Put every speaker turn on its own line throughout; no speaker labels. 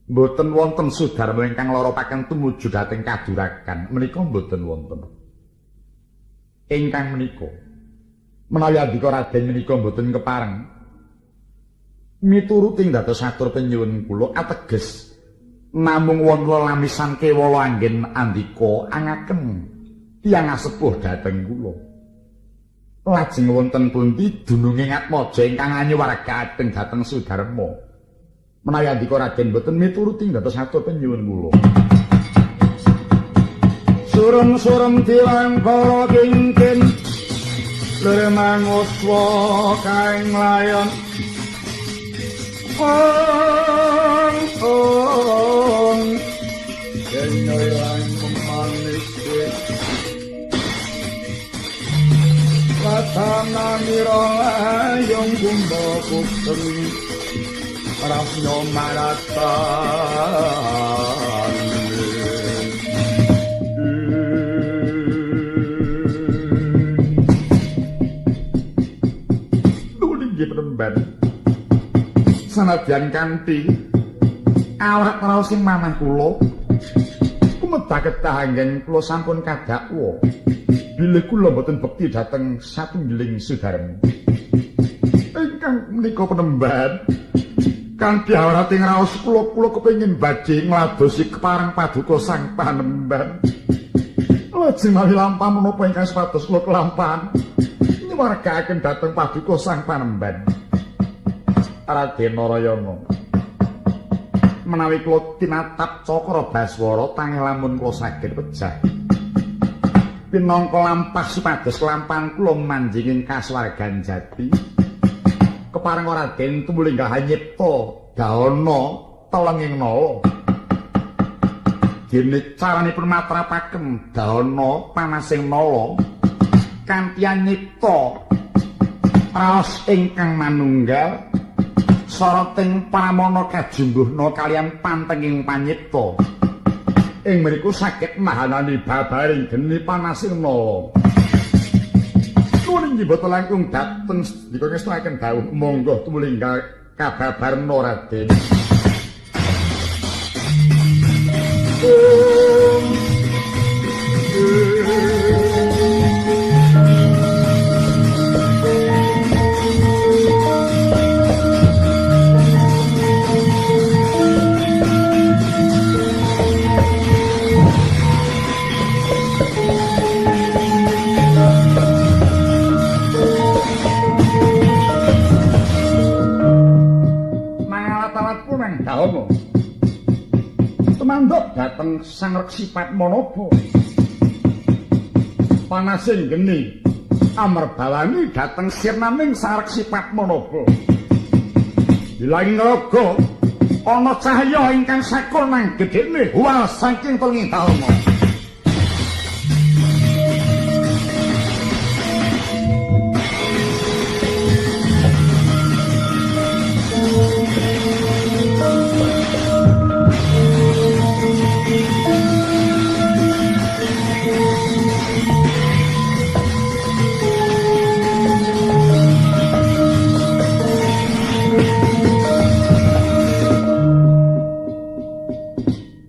Mboten wonten Sudarma ingkang loropaken tumuju dhateng kadurakan menika mboten wonten. Ingkang menika menawi andika Raden menika mboten kepareng mituruting dados atur penyuwun kula ateges namung wonten lamisan kewala anggen andika angaken tiyang asepuh dhateng kula. Lajeng wonten pundi dununging atmaja ingkang anyuwargaken dhateng Sudarma. Menawi andika Raden boten mituruti dados atur penyuwun kula. Surum-surum dilangkara kingkin lemang uswa kaing layon. Kenyoyang memanis Watana mira ayong gumba putri Rapnyo maratan Nuninggi penemban sanadyan kanthi awak raos sing manah kula kumedha ketahanggen kula sampun kadakwa bilih kula boten bekti dhateng satunggiling Sudarma ingkang menika penemban kanthi awrating raos kula kepengin badhe ngladosi kepareng paduka sang panemban. Lajeng mawi lampahan menapa ingkang sepados kula kelampahan nyuwargaken dhateng paduka sang panemban. Raden Narayana menawi kula tinatap Cakra Baswara tangih lamun kula saged pejah. Pinangka lampah supados kelampahan kula manjinging kasuwargan jati. Kepareng Raden tumulinggal nyipta dahana telenging nala. Dene caranipun matrapaken dahana panasing nala kanthi nyipta raos ingkang manunggal sarating pramana kajumbuhna kaliyan pantenging panyipta. Ing mriku saged mahanani babaring geni panasing nala. Nuning boten langkung dhateng dika ngestakaken dawuh monggo tumulinggal kababarna Raden. Dahana tumandhok dhateng Sang Reksi Padmanaba panasing geni amrbawani dhateng sirnaning Sang Reksi Padmanaba dilanging raga ana cahya ingkang sakur nang gedhene wal saking telenging dahana.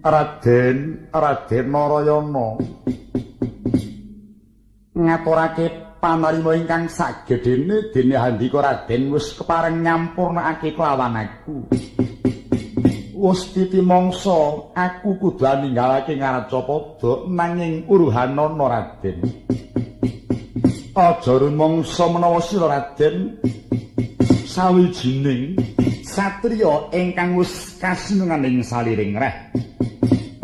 Raden Narayana ngaturake panarima ingkang sagedene dene handika Raden wis kepareng nyampurnakake kelawan aku. Wis titimangsa aku kudu ninggalake Ngaracapada nanging uruhanana Raden. Aja rumangsa menawa sira Raden sawijining satriya ingkang wis kasinunganing saliring reh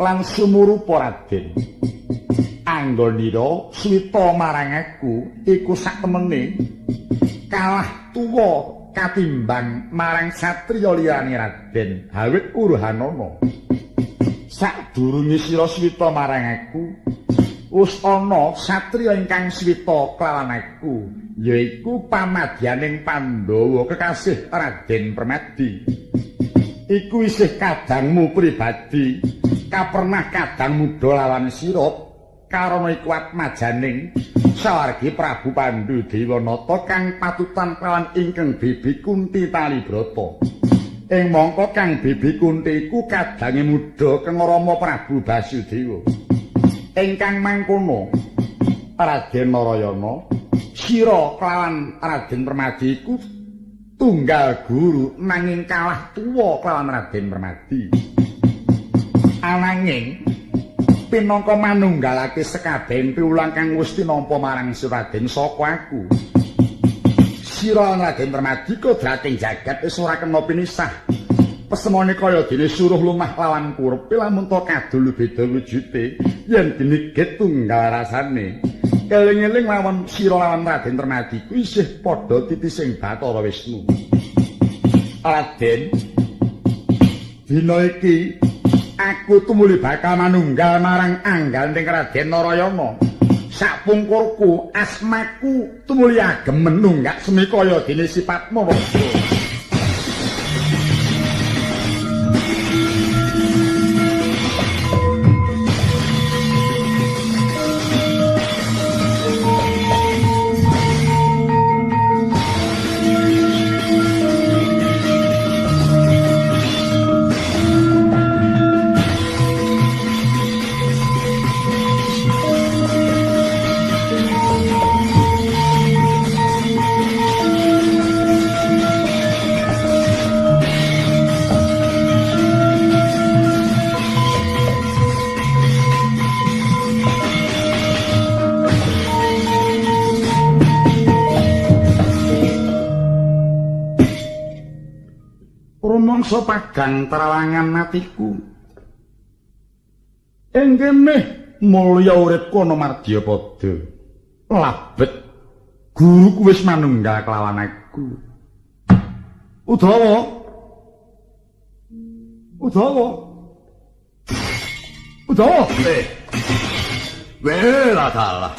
lan sumurupa Raden. Anggonira swita marang aku iku saktemene kalah tuwa katimbang marang satriya liyane Raden hawit uruhanana. Sadurunge sira swita marang aku wis ana satriya ingkang swita kelawan aku yaiku pamadyaning Pandhawa kekasih Raden Permadi. Iku isih kadangmu pribadi kapernah kadang muda lawan sira karana iku atmajaning sawargi Prabu Pandhu Dewanata kang patutan kelawan ingkang Bibi Kunti Talibrata Ing mangka Kang Bibi Kunti iku kadange muda Kang Rama Prabu Basudewa. Ingkang mangkono Raden Narayana sira kelawan Raden Permadi iku tunggal guru nanging kalah tuwa kelawan Raden Permadi. Ananging pinangka manunggalake sekabehing piwulang kang wis tinampa marang Raden saka aku. Sira Raden Permadi kodrating jagat wis ora kena pinisah. Pesemone kaya dene suruh lumah lawan kurep lamun to kadul beda wujude yen dinigit tunggal rasane. Eling-eling lawan sira lawan Raden Permadi kuwi isih padha titising Bathara Wisnu. Raden, dina iki aku tumuli bakal manunggal marang anggaling Raden Narayana. Sapungkurku asmaku tumuli agem menunggak semi kaya dene sipatmu. Rumangsa pagang trawangan atiku. Ing kene mulya uripku ana Madyapada. Labet guruku wis manunggal kelawan aku. Udawa.
Wela dalah.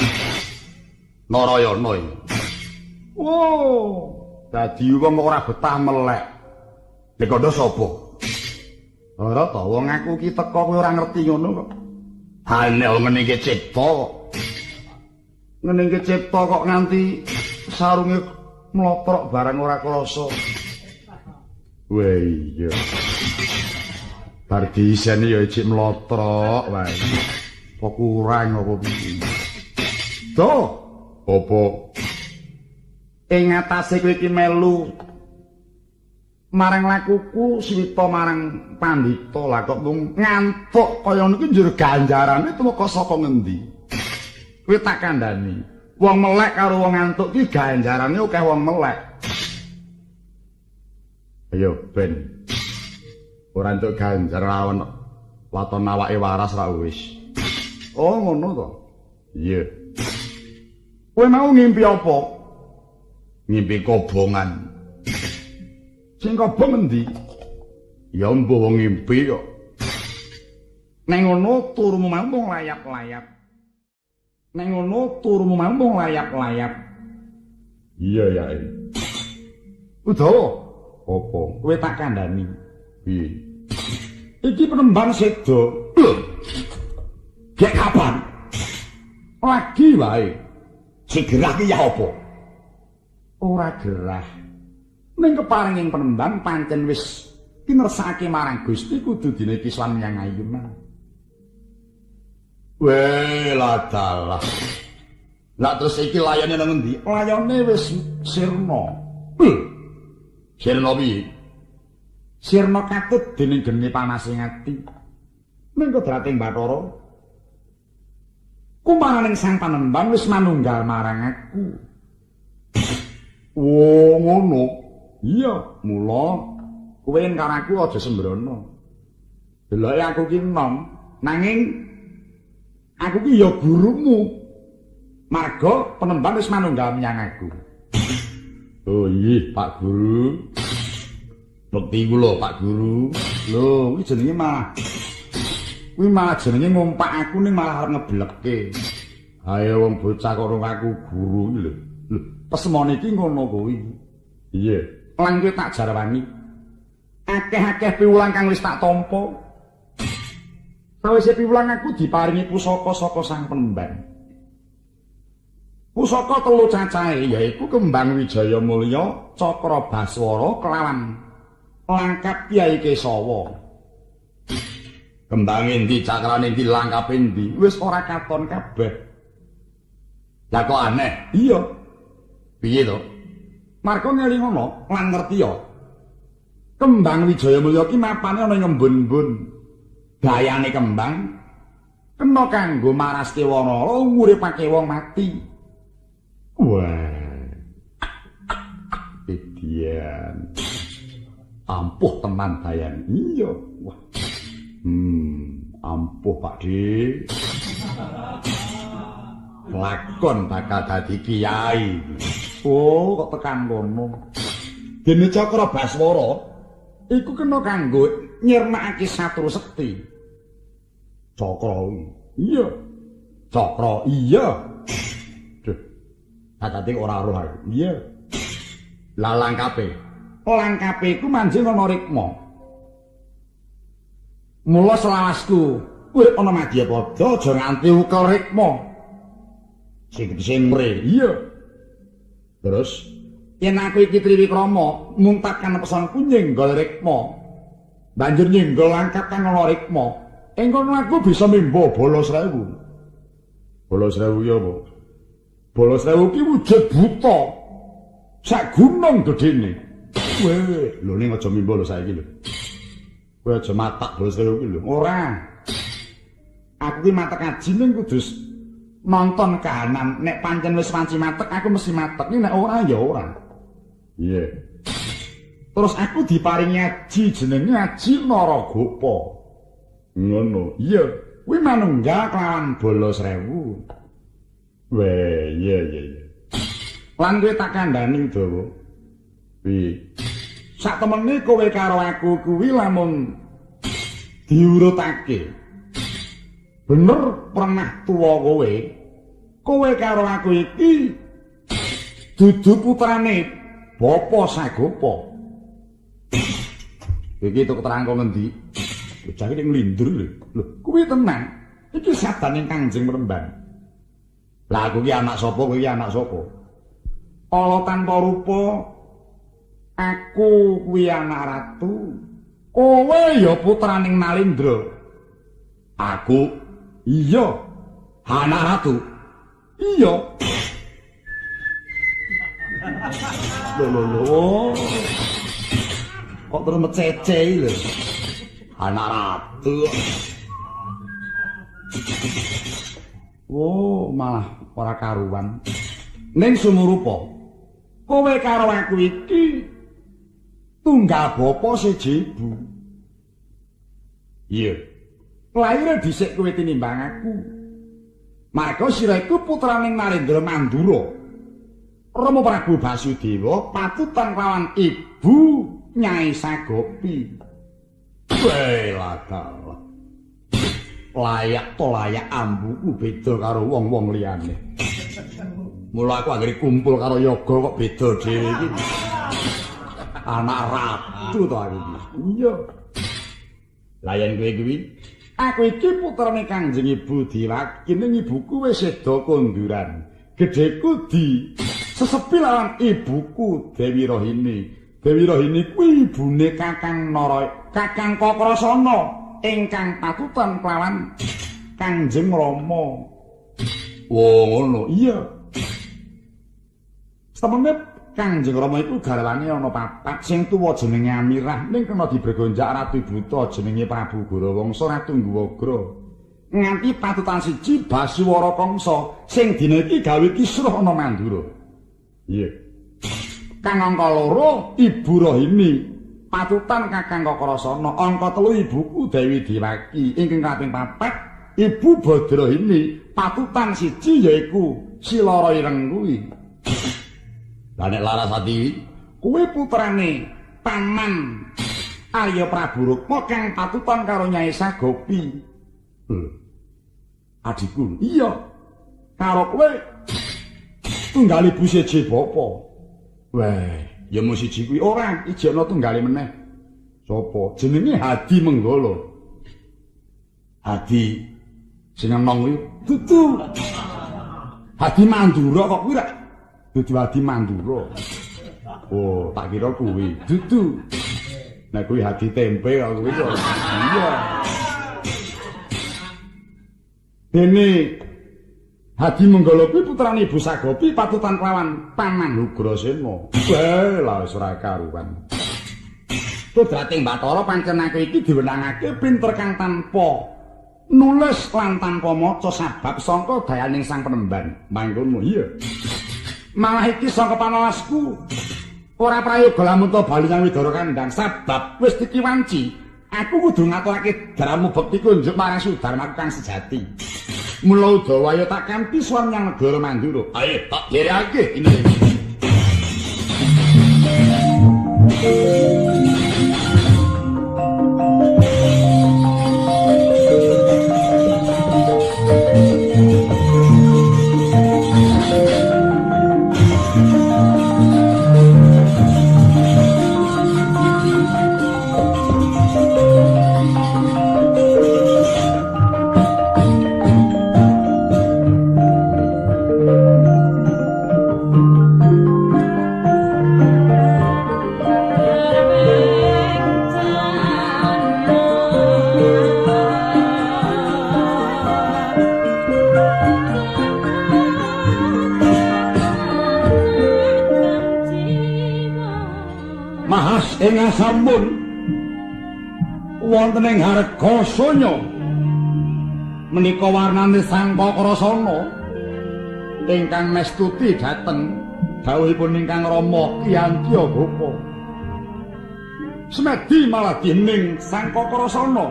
Narayana iki.
Oh, dadi wong ora betah melek. Lek kandha sapa? Ora ta wong aku ki teka kowe ora ngerti ngono kok.
Hane ngene iki cipta.
Ngene iki cipta kok nganti sarunge mlotrok barang ora krasa. Wah iya. Bar disene ya cik mlotrok wae. Kok kurang apa piye? Toh, apa? Ing atase kowe iki melu marang lakuku swita marang pandhita lah kok mung ngantuk kaya niku njur ganjarane tumeka saka ngendi? Kowe tak kandhani. Wong melek karo wong ngantuk ki ganjarane akeh wong melek. Ayo ben. Ora entuk ganjar lawan waton awake waras ra wis. Oh ngono to. Iya. Kowe mau ngimpi apa?
Ngimpi kobongan.
Sing kobong endi?
Ya mbuh wong ngimpi kok.
Neng ngono turumu mamung layap-layap. Neng ngono turumu mamung layap-layap. Iya ya. Udawa, apa? Kowe tak kandhani.
Piye?
Iki penembang sedo.
Gek kapan?
Lagi wae.
Sing gerah ki ya apa?
Ora gerah. Ning keparinging penembang pancen wis pinersake marang Gusti kudu dene kiswan yang ayunan.
Wela dalah. Lah terus iki layane nang endi?
Layane wis sirna.
Sirna piye?
Sirna katut dening geni panasing ati. Ning kodrating Bathara kumaraning sang panembang wis manunggal marang aku. Oh ngono. Iya, mula kowe karo aku aja sembrono. Deloke aku ki enom, nanging aku ki ya gurumu. Marga penembang wis manunggal menyang aku.
Oh iya, Pak Guru. Bekti kula, Pak Guru.
Lho, kuwi jenenge malah jenenge ngumpak aku ning malah ngeblekke.
Ayo wong bocah karo aku guru iki lho.
Lho, pesemone iki ngono kuwi.
Iya.
Lan kowe tak jarwani. Akeh-akeh piwulang kang wis tak tampa. Sawise piwulang aku diparingi pusaka saka sang penembang. Pusaka telu cacahe yaiku kembang Wijaya Mulya, Cakra Baswara kelawan langkap Kyai Kesawa.
Kembang endi, cakrane endi, langkap endi?
Wis ora katon kabeh.
Lah kok aneh?
Iya.
Piye to?
Marga ngelingono lan ngerti ya. Kembang Wijaya Mulya ki mapane ana ing embun-embun. Dayane kembang kena kanggo maraske Wanara nguripake wong mati.
Wah. Edian. Ampuh tenan dayan.
Iya.
Wah. Ampuh Pak De. Lakon bakal dadi kiai.
Oh, kok tekan kono. Dene Cakra Baswara iku kena kanggo nyirnakake Satru Sekti.
Cakra.
Iya.
Cakra iya. Duh. Dadi ora roh aku.
Iya.
Lah langkape.
Langkape iku manjing ana rikma. Mula selawasku, urip ana Madyapada aja nganti ukel rikma.
Sing mre.
Iya.
Terus
Yen aku iki Triwikrama muntahkan pesanku nyenggol rikma. Banjur nyenggol langkap kang ana rikma. Ing kono aku bisa mimba bala 1000.
Bala 1000 ya apa?
Bala 1000 ki wujud buta. Sak gunung gedene.
Weh, lho ning aja mimba lho saiki lho. Kowe aja matak bala 1000 ki lho.
Ora. Aku ki matek kaji ning kudu nonton kahanan. Nek pancen wis wanci matek aku mesti matek. Nek ora ya ora.
Iya.
Terus aku diparingi aji jenenge Aji Naragapa.
Ngono.
Iya, kuwi manunggal kelawan bala 1000.
Weh, iya.
Lan kowe tak kandhani Dawa.
Piye?
Sak temene kowe karo aku kuwi lamun diurutake. Bener pernah tuwa kowe. Kowe karo aku iki dudu putrane Bapa Sagapa.
Iki tok terangko ngendi? Bocah iki nglindur lho.
Lho, kuwi tenang. Iki sabdaning Kangjeng Mrembang.
Lah aku ki anak sapa, kowe ki anak sapa?
Ala tanpa rupa aku kuwi anak ratu. Kowe ya putraning Nalendra.
Aku
Iya,
anak ratu.
iya. Lho. Kok terus mecece lho.
Anak ratu.
Oh, malah ora karuan. Ning sumurupa, kowe karo aku iki tunggal bapa siji ibu.
Iya.
Laire dhisik kowe tinimbang aku. Marga sira iku putraning Narendra Mandura. Rama Prabu Basudewa patutan kelawan ibu Nyai Sagopi.
Weh, ladalah. Layak ambuku beda karo wong-wong liyane. Mula aku anggere kumpul karo yoga kok beda dhewe iki. Anak ratu to aku iki.
Iya.
Lah yen kowe kuwi
Aku iki putrane Kanjeng Ibu Diwaki ning ibuku wis seda konduran. Gedheku di sesepi lawan ibuku Dewi Rohini. Dewi Rohini kuwi ibune Kakang Kakrasana ingkang patutan kelawan Kanjeng Rama.
Oh ngono.
Iya. Semene Kanjeng Rama iku garwane ana 4, sing tuwa jenenge Amirah, ning kena dibregonjak Ratu Buta jenenge Prabu Gorawangsa Ratu Ngwagra. Nganti patutan siji Basuwara Kangsa sing dina iki gawe kisruh ana Mandura.
Iya.
Kang angka 2 Ibu Rohini, patutan Kakang Kakrasana. Angka 3 ibuku Dewi Diwaki. Ingkang kaping 4 Ibu Badrohini, patutan siji yaiku Silara Ireng kuwi.
Lah nek Larasati
kuwi putrane Paman Arya Prabu Rukma kang patutan karo Nyai Sagopi. Adikku. Iya. Karo kowe tunggal ibu siji bapa.
weh, ya mung siji kuwi
Ora, iki ana tunggale meneh.
sapa?
Jenenge Hadi Menggala.
Hadi sing enong kuwi
Dudu. Hadi Mandura kok kuwi ra. Dudu Hadi Mandura.
oh, tak kira kuwi.
Dudu.
Nah kuwi hati tempe kok kuwi kok. Iya. Dene Hadi Menggala kuwi putrane Ibu Sagopi patutan kelawan Paman Ugrasena. Wah, la wis ora karuwan. Putrating Bathara pancen aku iki diwenangake pinter kang tanpa nulis lan tanpa maca sabab sangka dayaning sang penemban. Mangkono iya. Malah iki sangka panalasku ora prayoga lamun to bali nang Widara Kandhang sabab wis dikiwanci. Aku kudu ngaturake daramu bekti kunjuk marang Sudarmaku kang sejati. Mula Udawa ya tak kampi suwan nyang negara Mandura. Ayo tak dherekake ini. Ing asampun wonten ing Hargasanya menika warnane sang Kakrasana ingkang mestuti dhateng dawuhipun ingkang Rama Kyantya Gopa. Semedi malah dening sang Kakrasana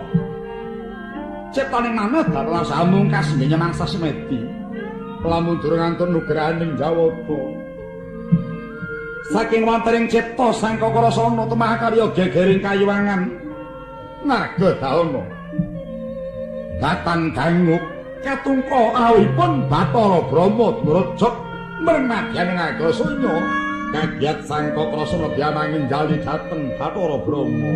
ciptaning manah dalah samungkas nggih mangsa semedi lamun durung antun nugrahaning Jawata. Saking wontening cipta sang Kakrasana temah karya gegering kayuwangan Nargadana Datan Ganguk katungka awipun Bathara Brahma ngrojok mrengadyaning Agasanya kagiat sang Kakrasana diamangin jali dhateng Bathara Brahma.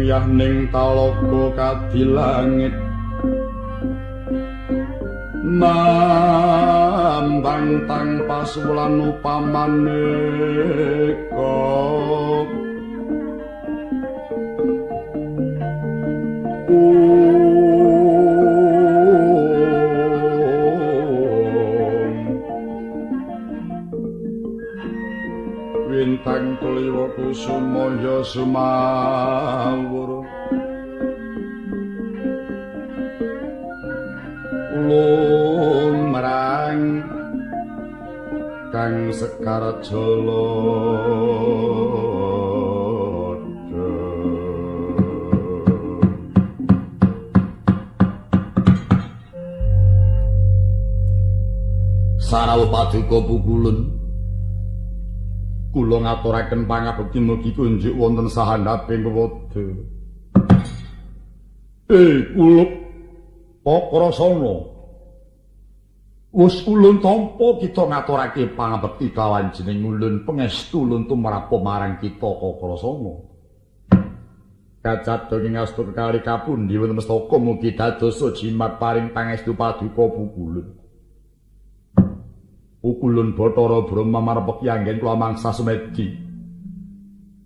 Yahning talaga kadilangit mambang tanpa sulan upamaneka Wintang kliwa kusumaya sumawur lumrang kang sekar jala Sarawa Paduka Pukulun kula ngaturaken pangabekti mugi kunjuk wonten sahandhaping wada. Kulup Kakrasana. Wis ulun tampa kita ngaturake pangabekti kalawan jeneng ulun pangestu ulun tumrap marang kita Kakrasana. Kacatha ing astu kekali kapundi wonten mestaka mugi dadosa jimat paring pangestu Paduka Pukulun. Ukulun Bathara Brahma marepeki anggen kula mangsa semedi.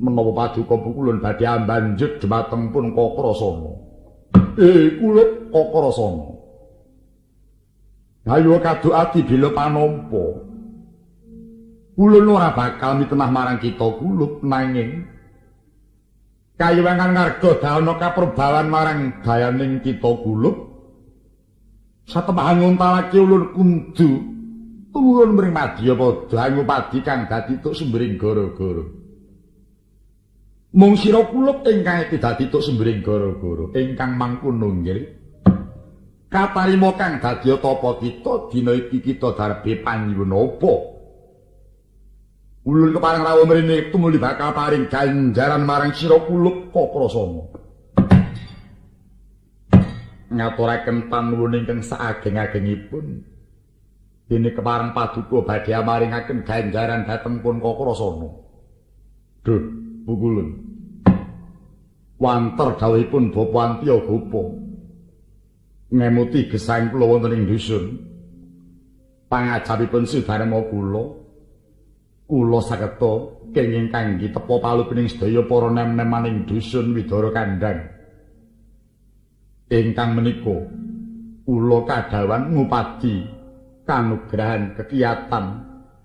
Menawa paduka pukulun badhe ambanjut dhumateng pun Kakrasana. Kula Kakrasana. Ayo kadhuati bila panampa. Kulun ora bakal mitenah marang kita kulup nanging kayuwangan ngarga dana kaperbawan marang dayaning kita kulup. Satemah nguntalake ulun kundu turun mring madya padha ngupadi kang dadi tuk sumbering gara-gara. Mung sira kulup ingkang dadi tuk sumbering gara-gara ingkang mangkono nggih. Katarima kang dadi tapa kita dina iki kita darbe panyuwun apa? Ulun kepareng rawuh mrene tumuli bakal paring ganjaran marang sira kulup Kakrasana. Ngaturaken panuwun ingkang saageng-agengipun dene kepareng paduka badhe maringaken ganjaran dhateng pun Kakrasana. Duh, Pukulun. Wanter dawuhipun Bapa Antyagapa. Ngemuti gesang kula wonten ing dusun. Pangajabipun Sudarma kula sageta kenging kangge tepa palupining sedaya para nem-nem maning dusun Widara Kandhang. Ingkang menika kula kadhawan ngupadi kanugrahan kekiyatan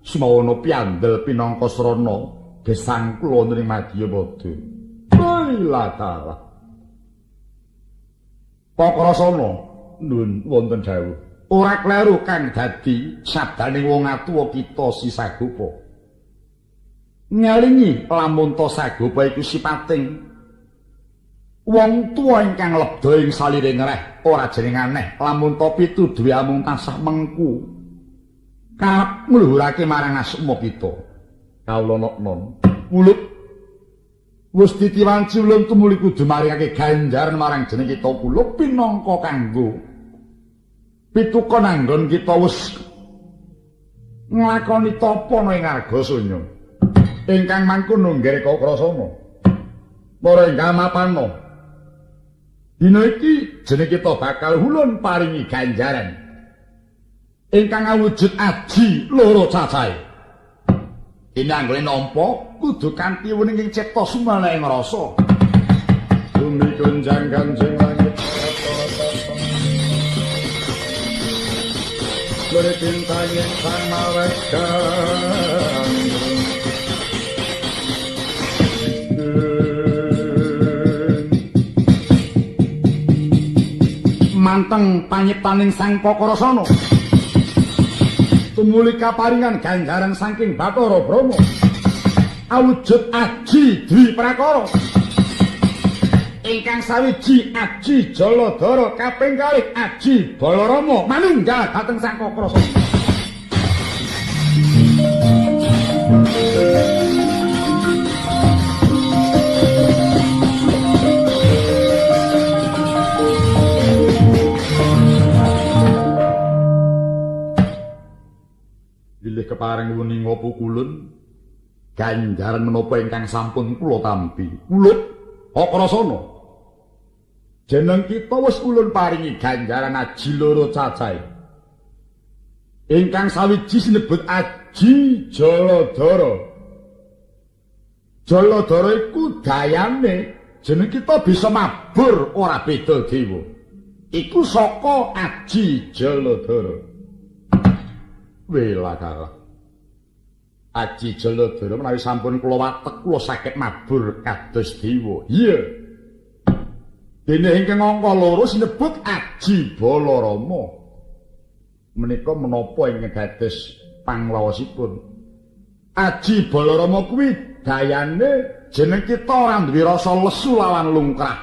sumawana piandel pinangka srana gesang kula wonten ing Madyapada. Lailatala. Kakrasana nun wonten dawuh. Ora kleru kang dadi sabdaning wong atuwa kita si Sagapa. Ngalingi lamun to Sagapa iku sipating wong tuwa ingkang lebda ing saliring reh ora jeneng aneh lamun to pituduhe amung tansah mengku karep ngluhurake marang asma kita. Kawula non mulut wis ditiwanci ulun tumuli kudu maringake ganjaran marang jeneng kita kula pinangka kanggo pituko nanggon kita wis nglakoni tapa ing Argasanya ingkang mangkono nggih Kakrasana. Para ingkang mapana dina iki jeneng kita bakal ulun paringi ganjaran ingkang awujud aji loro cacahe. Dene anggone nampa kudu kanthi wening cipta sumanaing rasa. Bumi gonjang ganjing langit berpintang yang sama wedan manteng panyiptaning Sang Kakrasana tumuli kaparingan ganjaran saking Bathara Brahma awujud aji dwi prakara ingkang sawiji aji Jaladhara kaping kalih aji Balarama manunggal dhateng Sang Kakrasana. Bilih kepareng wuninga Pukulun ganjaran menapa ingkang sampun kula tampi. Kulup Kakrasana. Jeneng kita wis ulun paringi ganjaran aji loro cacahe. Ingkang sawiji sinebut aji Jaladhara. Jaladhara iku dayane jeneng kita bisa mabur ora beda dewa. Iku saka aji Jaladhara. Welakala. Aji Jaladhara menawi sampun kula watek kula saged mabur kados dewa. Iya. Dene ingkang angka loro sinebut aji Balarama. Menika menapa ingkang dados pangwaosipun. Aji Balarama kuwi dayane jeneng kita ora duwe rasa lesu lawan lungkrah.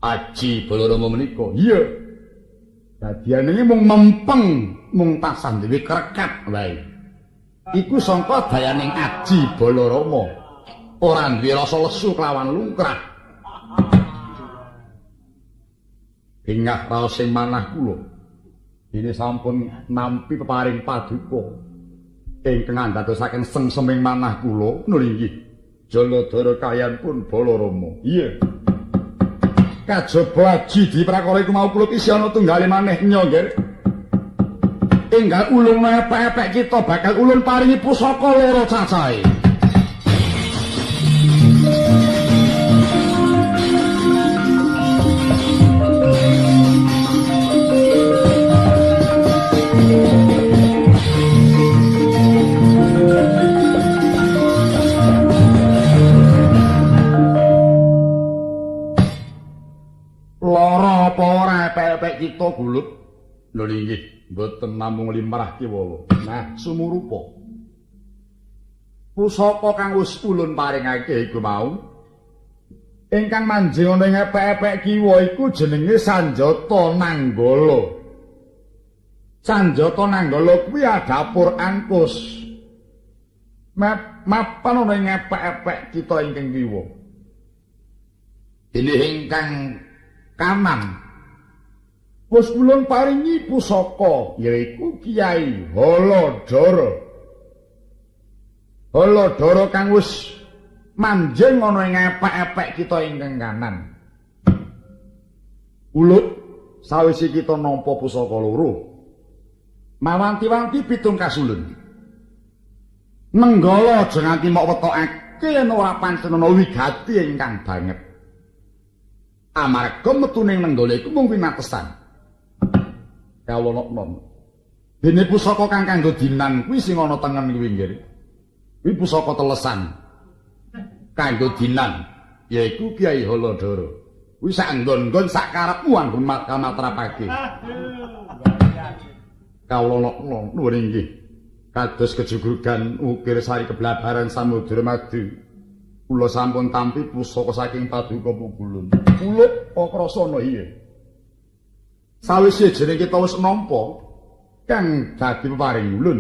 Aji Balarama menika iya dadiane mung mempeng mung tansah duwe krekat wae. Iku sangka dayaning aji Balarama ora duwe rasa lesu kelawan lungkrah. Ingah raos sing manah kula dene sampun nampi peparing paduka ingkang ndadosaken sengseming manah kula nggih Jaladhara kayan pun Balarama. Iya. Kajaba aji di prakara iku mau kula isih ana tunggale maneh nggih. enggal ulun epek-epek kita bakal ulun paringi pusaka loro cacahe. Lara apa ora epek-epek kita gulut? Lho nggih, mboten namung limrah kiwala. Nah, sumurupa. Pusaka kang wis ulun paringake iku mau ingkang manjing ana ing epek-epek kiwa iku jenenge Sanjata Nanggala. Sanjata Nanggala kuwi adapur angkus. Mapan ana ing epek-epek kita ingkang kiwa. Ini ingkang kanan wis ulun paringi pusaka yaiku Kyai Haladara. Haladara kang wis manjing ana ing epek-epek kita ingkang kanan. Ulut sawise kita nampa pusaka loro. Mawanti-wanti pitung kasulun. Nenggala aja nganti mok wetokake yen ora pancen ana wigati ingkang banget. Amarga metuning nenggala iku mung winatesan. Kawonoknon. Dene pusaka kang kanggo dinan kuwi sing ana tengen kuwi nggih. Kuwi pusaka telesan. Kanggo dinan yaiku Kyai Haladara. Kuwi sak nggon-nggon sak karepmu anggon matrapake. Kawonoknon nuwun inggih. Kados kejugrugan ukir sari keblabaran samudra madu. Kula sampun tampi pusaka saking Paduka Pugulun. Kulaokrasana iya. Sawise jeneng kita wis nampa kang dadi peparing ulun.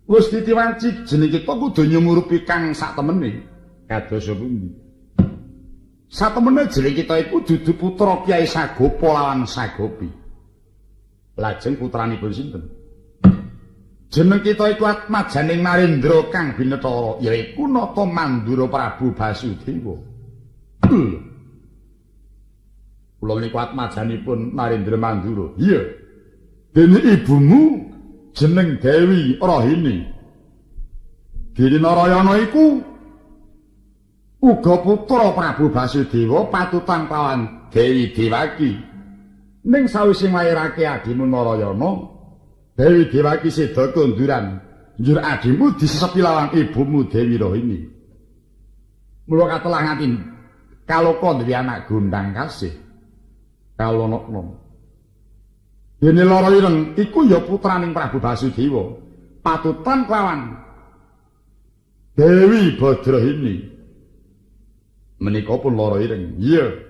Wis ditiwanci jeneng kita kudu nyumurupi kang satemene. Kados pundi? Satemene jeneng kita iku dudu putra Kyai Sagopa lawan Sagopi. Lajeng putranipun sinten? Jeneng kita iku atmajaning Narendra kang binetara yaiku Nata Mandura Prabu Basudewa. Kula niku atmajanipun Narendra Mandura. Iya. Dene ibumu jeneng Dewi Rohini. Dene Narayana iku uga putra Prabu Basudewa patutan kawan Dewi Dewaki. Ning sawise nglairake adimu Narayana, Dewi Dewaki seda konduran, njur adimu disesepi lawan ibumu Dewi Rohini. Mula katelah nganti kaloka duwe anak gondang kasih. Kalonokno. Dene lara ireng iku ya putraning Prabu Basudewa, patutan kelawan Dewi Badrahini. Menika pun lara ireng. Iya.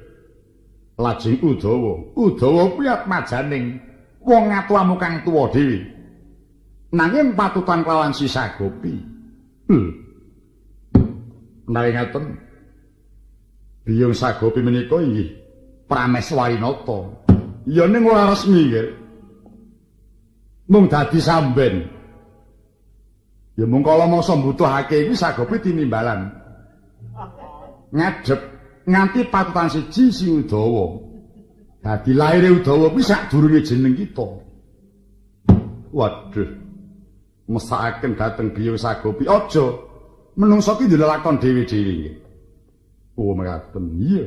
Lajeng Udawa. Udawa kuwi atmajaning wong atuamu kang tuwa dhewe. Nanging patutan kelawan si Sagopi. Nanging ngaten. Biyung Sagopi menika inggih Prameswarinata. Ya ning ora resmi nggih. Mung dadi samben. Ya mung kala mangsa mbutuhake iki Sagopi tinimbalan. Ngadhep nganti patutan siji si Udawa. Dadi laire Udawa kuwi sadurunge jeneng kita. Waduh. Mesakaken dhateng Biyung Sagopi aja menungsa ki ndelakon dhewe-dhewe. Oh mekaten. Iya.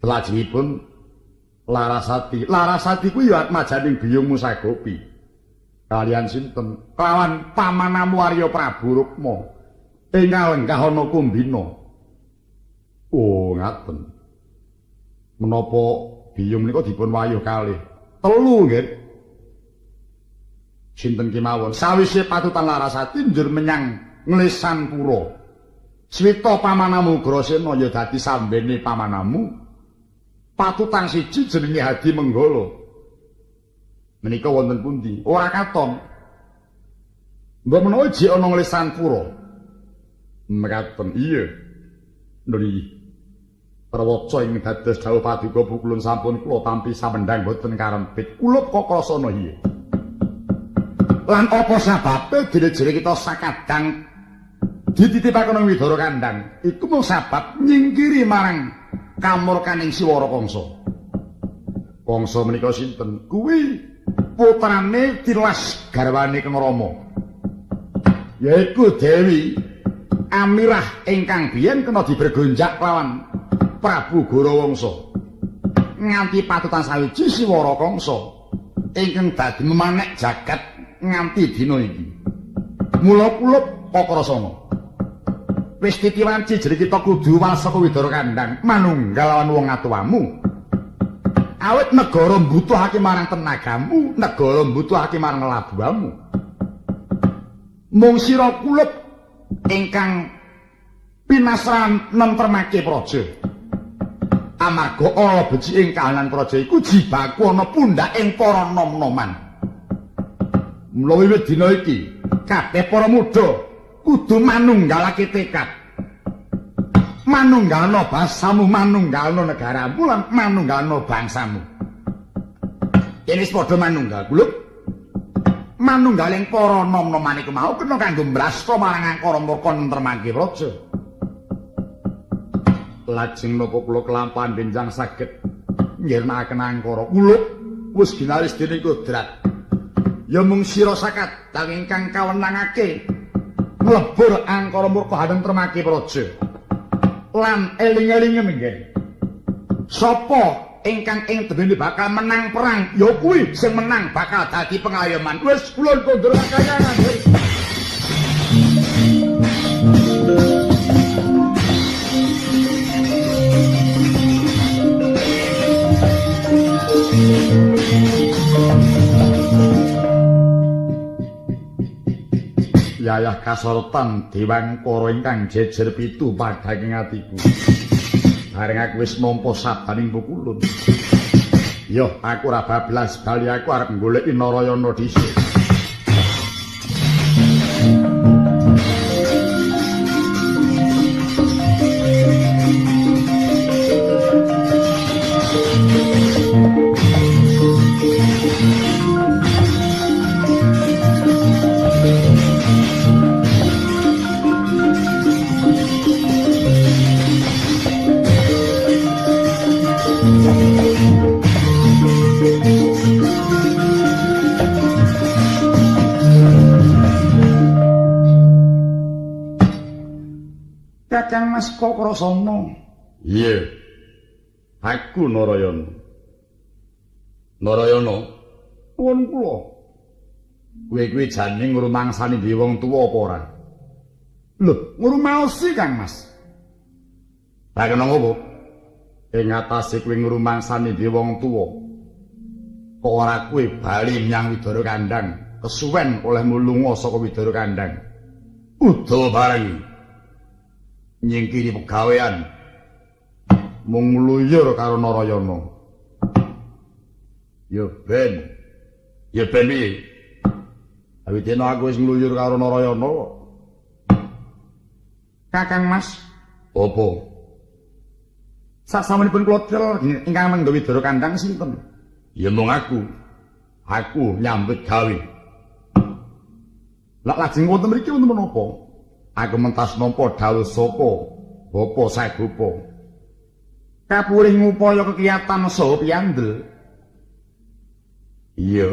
Lajengipun Larasati. Larasati kuwi ya atmajaning biyungmu Sagopi. Kaliyan sinten? Kelawan pamanamu Arya Prabu Rukma. Ingkang lenggah ana Kumbina. Oh, ngaten. Menapa biyung menika dipun wayuh kalih? 3 nggih. Sinten kemawon. Sawise patutan Larasati njur menyang Nglesanpura. Swita pamanamu Grasena ya dadi sambene pamanamu. Patutan siji jenenge Hadi Menggala. Menika wonten pundi? Ora katon. Mbok menawa jek ana Nglesanpura. Mekaten iya. Nuli prawaca ing dados dawuh Paduka Pukulun sampun kula tampi samendhang boten karempit. Kula kok krasana iya. Lan apa sababe dene-dene kita sakadang dititipaken ing Widara Kandhang? Iku mung sabab nyingkiri marang kamurkaning Siwara Kangsa. Kangsa menika sinten? Kuwi
putrane tilas garwane Kang Rama. Yaiku Dewi Amirah ingkang biyen kena dibergonjak lawan Prabu Gorawangsa. Nganti patutan sawiji Siwara Kangsa ingkang dadi memanek jagat nganti dina iki. Mula kula Pakrasana wis titiwanci jeneng kita kudu wasaka Widara Kandhang manunggal lawan wong atuwamu. Awit negara mbutuhake marang tenagamu, negara mbutuhake marang labuhamu. Mung sira kulup ingkang pinasran nentremake praja. Amarga ala beci ing kahanan praja iku jibaku ana pundhaking para nom-noman. Mula wiwit dina iki kabeh para muda kudu manunggalake tekad. Manunggalno basamu, manunggalno negaramu lan manunggalno bangsamu. Yen wis padha manunggal kulup manunggaling para nom-noman iku mau kena kanggo mbrasta marang angkara murka nentremake praja. Lajeng napa kula kelampahan benjang saged nyirnakaken angkara kula wis ginaris dening Kodrat. Ya mung sira sakat ingkang kawenangake mlebur angkara murka nentremake praja. Lan eling-elingen nggih. Sapa ingkang ing dene bakal menang perang ya kuwi sing menang bakal dadi pengayoman. Wis kula kondur kayangan. Yayah kasorotan Dewangkara ingkang jejer pitu padhang atiku. Bareng aku wis nampa sabaning pukulun. Yo, aku ora bablas bali aku arep goleki Narayana dhisik. Kakang Mas Pakrasana. Iya. Aku Narayana. Narayana, nuwun kula. Kowe kuwi jane ngrumangsani dhewe wong tuwa apa ora? Lho, ngrumaosi Kang Mas. Lah kena ngopo? Ing atase kowe ngrumangsani dhewe wong tuwa. Kok ora kowe bali menyang Widara Kandhang, kesuwen oleh mulunga saka Widara Kandhang. Udawa bareng nyingkiri pegawean mung ngluyur karo Narayana. Ya ben piye? Awitene aku wis ngluyur karo Narayana kok. Kakang Mas, apa? Sasampunipun kula til ingkang menggawe Widara Kandhang sinten? Ya mung aku. Aku nyambut gawe. Lah lajeng wonten mriki wonten menapa? Aku mentas nampa dawuh saka Bapa Sagopa. Kapuring ngupaya kekiyatan saha piyandel. Iya.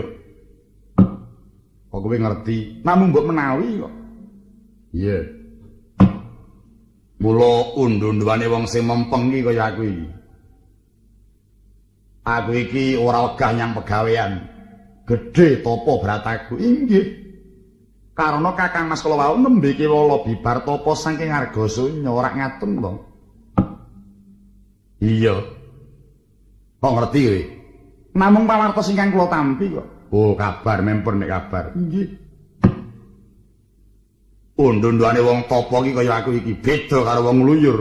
Kok kowe ngerti? Namung mbok menawi kok. Iya. Mula undu-unduane wong sing mempeng iki kaya aku iki. Aku iki ora wegah nyang pegawean. Gedhe tapa brataku. Inggih. Karena Kakang Mas kala wau nembe kewala bibar tapa saking Argasanya ora ngaten to. Iya. Kok ngerti kowe? Namung pawartos ingkang kula tampi kok. Oh, kabar mempun nek kabar. Nggih. Undu-unduane wong tapa iki kaya aku iki beda karo wong ngluyur.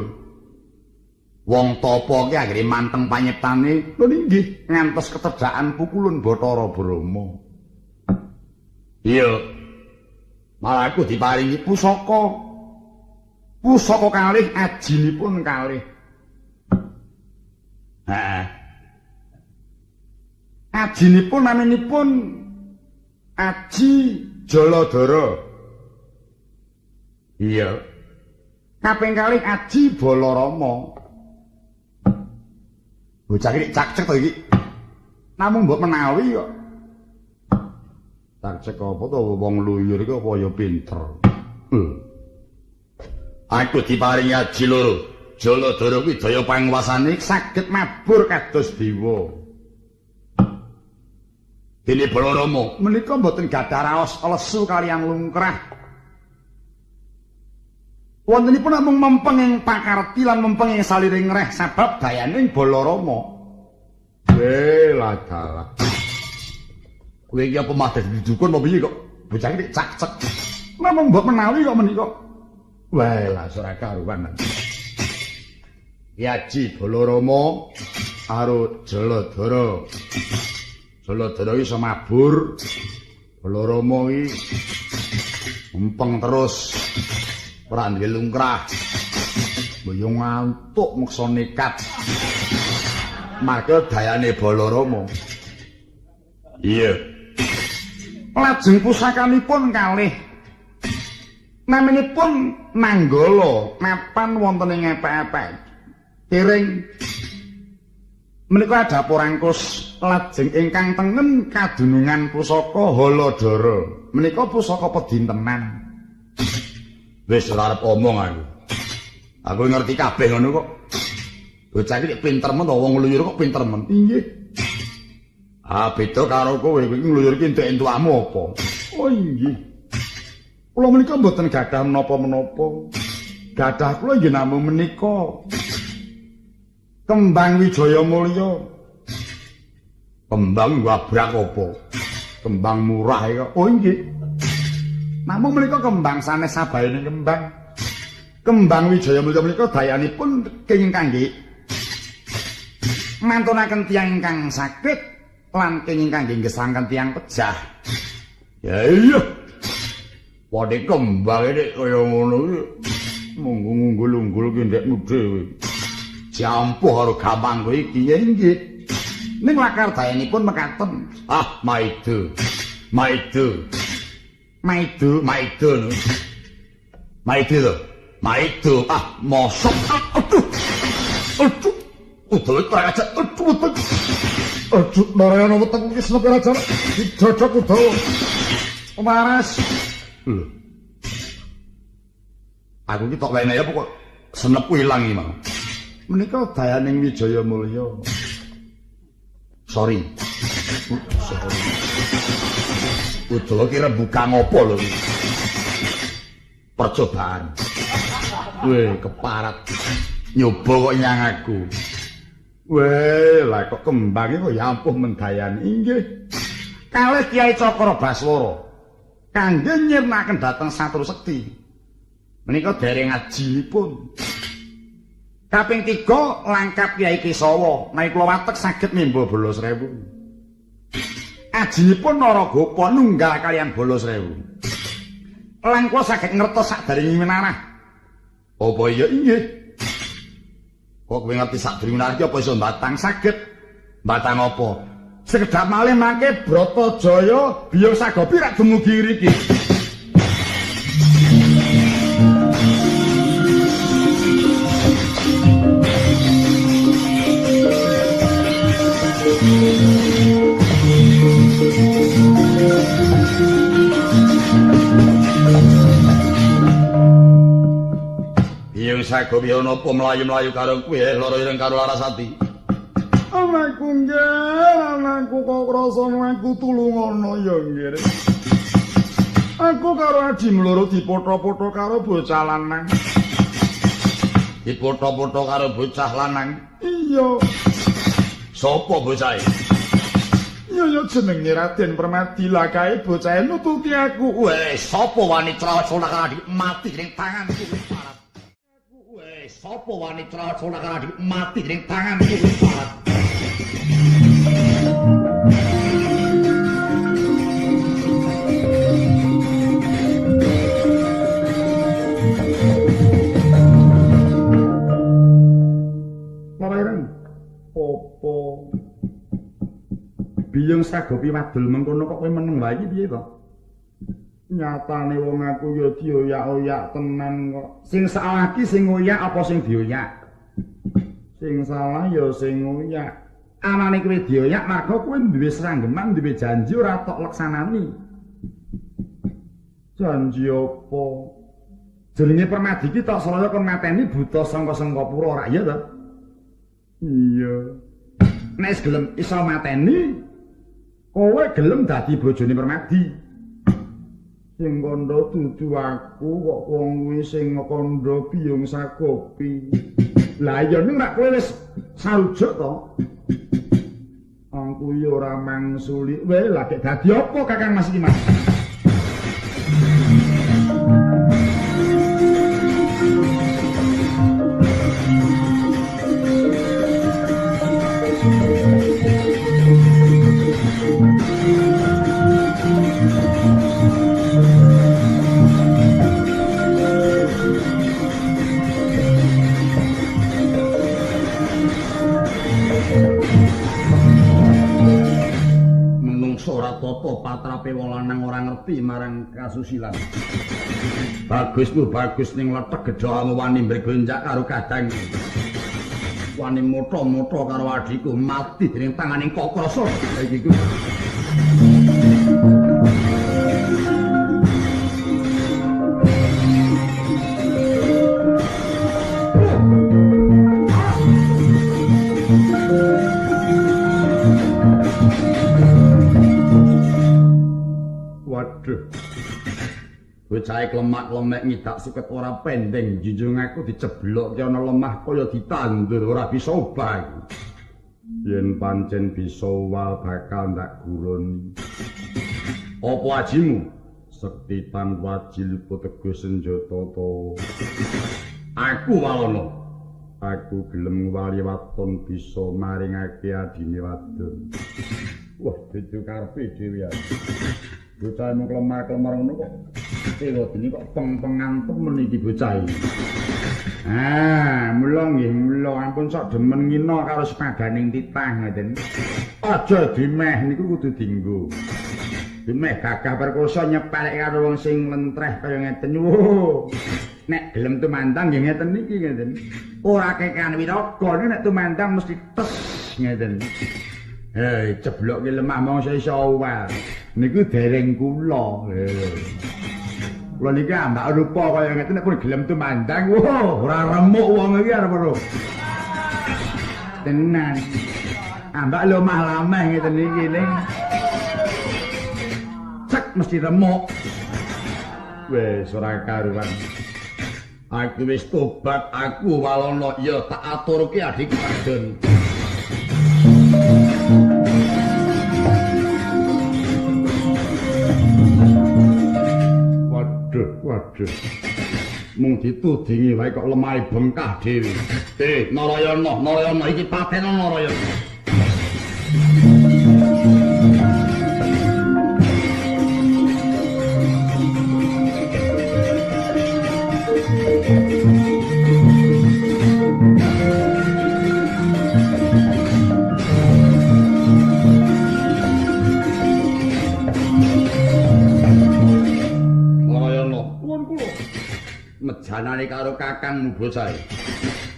Wong tapa iki anggere manteng panyiptane, lho nggih, ngantos ketedhakan pukulun Bathara Brahma. Iya. Malah aku diparingi pusaka. Pusaka kalih ajinipun kalih. Heeh. Ajinipun naminipun Aji Jaladara. Iya. Kaping kalih Aji Balarama. Bocah iki cak-cek to iki. Namung mbok menawi kok.
Tak cek apa to wong luyur iki apa ya pinter. Aku diparingi aji loro. Jaladara kuwi daya panguwasane saged mabur kados dewa. Dene Balarama menika mboten gadhah raos lesu kaliyan lungkrah. Wontenipun namung mempeng ing pakarti lan mempeng ing saliring reh sebab dayane Balarama. Lah dalah. Kowe iki apa mah dadi dukun apa piye kok bocah iki cak-cek. Namung mbok menawi kok menika. Wah, lah ora karuan. Yaji Balarama karo Jaladara. Jaladara iso mabur. Balarama iki empeng terus ora duwe lungkrah. Boyo ngantuk meksa nekat. Marga dayane Balarama. Iya. Lajeng pusakanipun kalih naminipun Nanggala mapan wonten ing epek-epek. Kiring menika dapur angkus lajeng ingkang tengen kadunungan pusaka Haladara. Menika pusaka pedintenan. Wis ora arep omong aku. Aku ngerti kabeh ngono kok. Bocah iki pinter men wong luyur kok pinter men. Inggih. Beda karo kowe iki ngluyur ki entuk-entukamu apa? Oh inggih. Kula menika mboten gadah menapa-menapa. Gadah kula nggih namung menika Kembang Wijaya Mulya. Kembang wabrak apa? Kembang murah iki. Oh nggih. Namung menika kembang sanes sabaene kembang. Kembang Wijaya Mulya menika dayanipun kenging kangge mantunaken tiyang ingkang sakit lan kenging kangge gesangken tiyang pejah. Ya iya. Wadhe kembang iki kaya ngono iki. Monggo ngunggul-unggul ki ndekmu dhewe. Jampuh karo gampang kowe iki nggih. Ning lakar dayanipun mekaten. Maido. Maido lho. Maido. Mosok. Aduh. Udah aja. Aduh, Narayana weteng iki senep ora jarak. Didodok Udawa. Waras. Lho. Aku iki tok wene apa kok senepku ilang iki, Mang. Menika dayaning Wijaya Mulya. Sorry. Udawa ki rembuga ngopo lho. Percobaan. Weh, keparat. Nyoba kok nyang aku. Weh, lah kok kembang iki kok ya ampuh mendayani. Inggih. Kalih Kyai Cakra Baswara kangge nyirnaken dhateng Satru Sekti. Menika dereng ajinipun. Kaping 3 langkap Kyai Kesawa, menawi kula watek saged mimba Balasrewu. Ajinipun Naragapa nunggal kaliyan Balasrewu. Lan kula saged ngertos sadèrènging menarah. Apa iya inggih? Kok kowe ngerti sadèrènging menarah apa iso mbatang saged? Mbatang apa? Sekedap malih mangke Bratajaya Biyung Sagopi rak dumugi mriki. Biyung Sagopi ana apa mlayu-mlayu karo kowe lara ireng karo Larasati? Anakku nggih, anakku kok krasane aku tulungono ya nggih. Aku karo Adi mloro dipotho-potho karo bocah lanang. Dipotho-potho karo bocah lanang? Iya. Sopo bocahe? Ya jenenge Raden Permadi lah kae bocahe nututi aku. Wes sapa wani Crawasana mati ning tanganku. Wes sapa wani Crawasana mati ning tanganku. Opo Biyung Sagopi wadul mengkono kok kowe meneng wae iki piye to? Nyatane wong aku ya dioyak-oyak tenan kok. Sing salah ki sing ngoyak apa sing dioyak? Sing salah ya sing ngoyak. Anane kowe dioyak mergo kowe duwe seranggeman, duwe janji ora tok leksanani. Janji apa? Jenenge Permadi ki tok Saraya kon mateni buta sangka Sangkapura ora iya ta? Iya. Nek gelem iso mateni, kowe gelem dadi bojone Permadi. Sing kandha dudu aku kok wong kuwi sing kandha biyung sagopi. Lah iya nek kowe wis sarujuk to. Aku ya ora mangsuli. Wae lah gek dadi apa Kakang Mas iki Mas?
Apa patrape wong lanang ora ngerti marang kasusilan. Bagus ku bagus ning letek gedha wani mregonjak karo kadang. Wani moto-moto karo adhiku mati dening tanganing Kokrasa. Iki ku. Bocah klemak-lemek ngidak suket ora pendeng junjung aku diceblok ana lemah kaya ditandur ora bisa obah. Yen pancen bisa wal bakal ndak gurun. Apa ajimu? Sekti tan wajil teguh senjata to. Aku walono. Aku gelem ngwali waton bisa maringake adine wadon. Wah, dudu karepe dhewe ya. Bocah mung lemah-lemar ngono kok. Dene kok peng-pengan temen iki bocah iki. Mula nggih, mula ampun sok demen ngina karo sepadaning titah ngoten. Aja dimeh niku kudu dienggo. Dimeh gagah perkosa nyepelek karo wong sing lentreh kaya ngeten. Wo. Nek gelem tumandang nggih ngeten iki ngeten. Ora kekan wiraga nek tumandang mesti tes ngeten. Hei, ceblok ki lemah mongso iso awal. Niku dereng kula. Kula niki ambak rupa kaya ngeten nek pun gelem tumandang, wah, ora remuk wong iki arep ora. Tenan. Ambak lemah lameh ngeten iki ning. Cek mesti remuk. Wis ora karuan. Aku wis tobat, aku walono ya tak aturke adik wadon. Waduh. Mung ditudingi wae kok lemah bengkah dhewe. Narayana iki patena Narayana. Mejanane karo kakangmu bocah.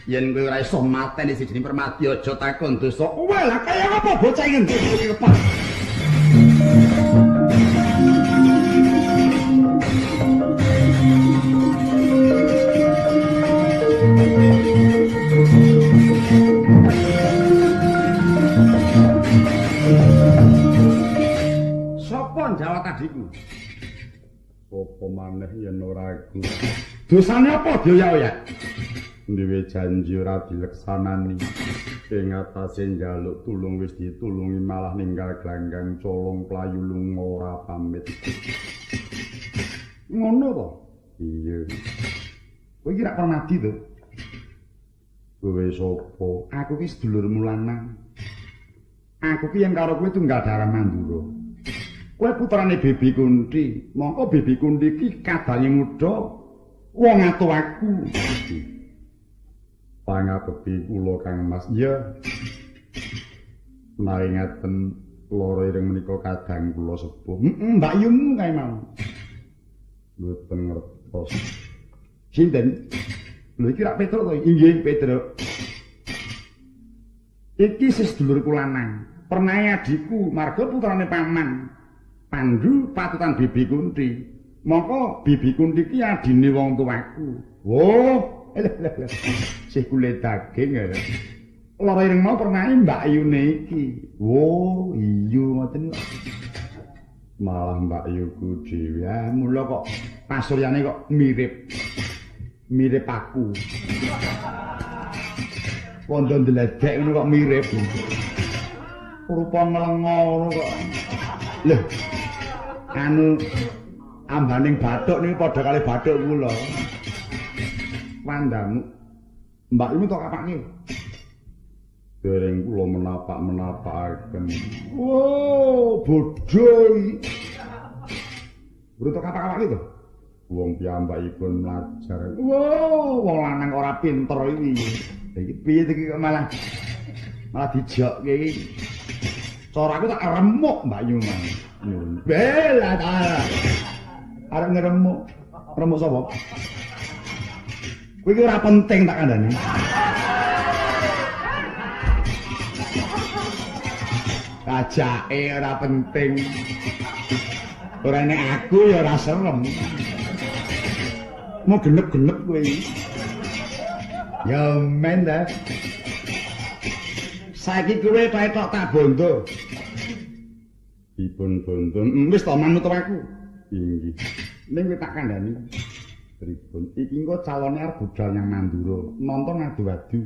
Yen kowe ora iso mateni siji Permadi aja takon dosa. Walah kaya apa bocah iki lepas. Sopo jawab adikku? Apa maneh yen ora aku? Dosane apa dioyak-oyak? Duwe janji ora dileksanani. Ing atase njaluk tulung wis ditulungi malah ninggal glanggang colong playu lunga ora pamit. Ngono to? Iya. Kowe iki rak Permadi to? Kowe sapa? Aku ki sedulurmu lanang. Aku ki yang karo kowe tunggal darah Mandura. Kowe putrane Bebi Kunti. Mongko Bebi Kunti ki kadange muda. Wong atu aku. Pangapepi kula Kang Mas. Ya. Mari ngaten loro ireng menika kadang kula sepuh. Mbak Yunmu kae mau. Mboten ngertos. Sinten? Lho iki rak Petruk to? Inggih, Petruk. Iki sedulurku lanang. Pernae adikku marga putrane paman. Pandu patutan Bibi Kunti. Mongko Bibi Kunti ki adine wong tuaku. Oh, sih kulit daging ya. Lara ireng mau pernah Mbak Yune iki. Oh, iya ngoten. Malah Mbak Yuku dhewe. Mula kok pasuryane kok mirip aku. Kondo ndeledek ngono kok mirip. Rupa ngelengo ngono kok. Lho. Anu ambaning bathuk niku padha kali bathuk kula. Wandamu. Mbak Yumu tok kapake. Dereng kula menapak-menapakaken. Wow, bodho. Bruto kapak-kapak itu. Wong piyambakipun mlajar. Wow, wong lanang ora pinter iki. Iki piye iki kok malah dijokke iki. Cara aku tak remuk Mbak Yu. Bela ta. Arep ngremuk. Remuk sapa? Kowe iki ora penting tak kandhani. Kajake ora penting. Ora nek aku ya ora serem. Mau genep-genep kowe iki. Ya men ta. Saiki kowe tok tak bondo. Dipun bondo. Wis to manut aku. Inggih. Ning kowe tak kandhani. Pripun? Iki engko calone arep budal nyang Mandura, nonton adu-adu.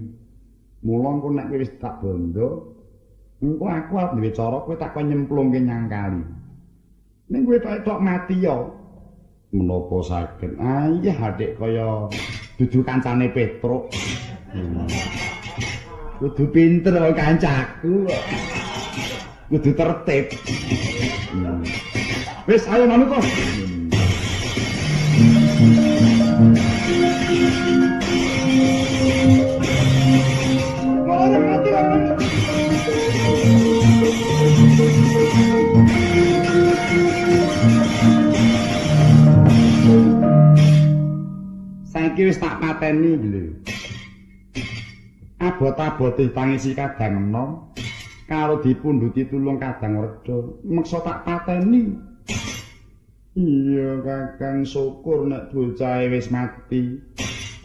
Mula engko nek kowe wis tak bondo, engko aku arep duwe cara kowe tak kon nyemplungke nyang kali. Ning kowe tok mati ya. Menapa saged? Ah iya adik kaya dudu kancane Petruk. Kudu pinter karo kancaku. Kudu tertib. Wis ayo manut to. Saiki wis tak pateni lho. Abot-abote pangisi Kadang Enom karo dipunduti tulung Kadang Werda, meksa tak pateni. Iya Kakang, syukur nek bocahe wis mati.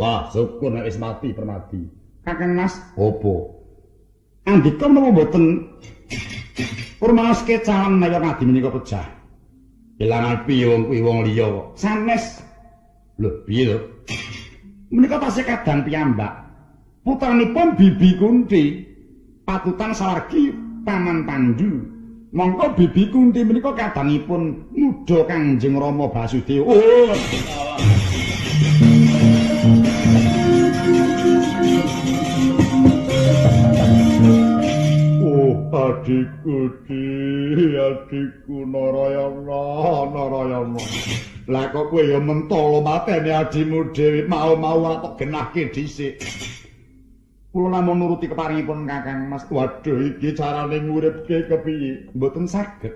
Wah, syukur nek wis mati Permadi. Kakang Mas, opo? Andika menapa mboten purmaoske calon naya ngadi menika pejah. Ilangan piye wong kuwi wong liya kok. Sanes. Lho, piye to? Menika tasih Kadang piyambak. Putranipun Bibi Kunti patutan sawargi Paman Pandhu. Mongko Bibi Kunti menika kadangipun mudha Kanjeng Rama Basudewa. Oh, adikku Narayana. Lah kok kowe ya mentolo mateni adimu dhewe mau-mau ora tok genahke dhisik. Kula namung nuruti keparingipun Kakang Mas. Waduh, iki carane nguripke kepiye? Mboten saged.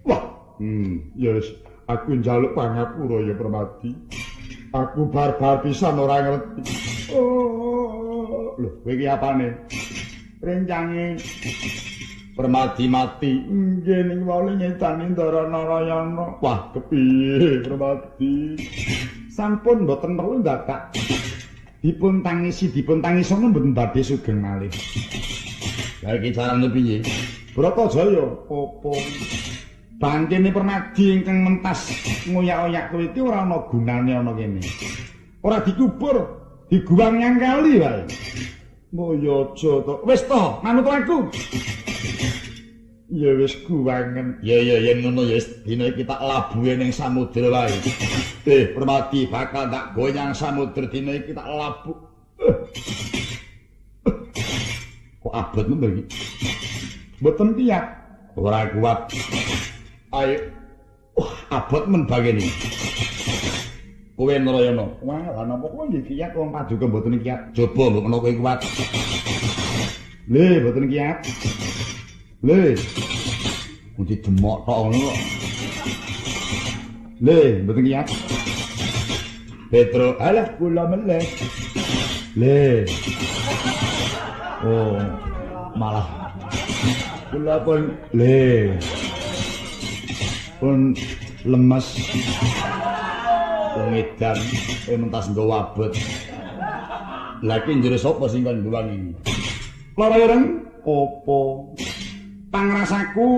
Wah, ya wis aku njaluk pangapura ya Permadi. Aku bar-bar pisan ora ngerti. Oh, lho, kowe iki apane? Rencange Permadi mati. Nggih ning wali nyetani Ndara Narayana. Wah, kepiye Permadi? Sampun mboten perlu ndadak. Dipun tangisi sono mboten badhe sugeng malih. Lah iki carane piye? Bratajaya apa? Bangkene Permadi ingkang mentas ngoyak-oyak kowe iki ora ana gunane ana kene. Ora dikubur, diguwang nyang kali wae. Moyo aja to. Wis to, manut aku. Ya wis guwangen. Ya yen ngono ya wis dina iki tak labuhe ning samudra wae. Permadi bakal tak goyang samudra dina iki tak labuh. Kok abot men iki? Mboten kiat. Ora kuat. Ayo. Abot men bagene. Kowe Narayana. Wah, lan apa kowe nggih kiat wong paduka mboten kiat. Coba mbok menawa kowe kuat. Le, mboten kiat. Le. Kunci demok tok ngono kok. Le, mboten kiat. Petro, alah kula meleh. Le. Oh, malah kula pun le. Pun
lemes. Wong edan mentas nggawa abot. Lah ki njero sapa sing kon buang iki? Lara ireng? Apa? Pangrasaku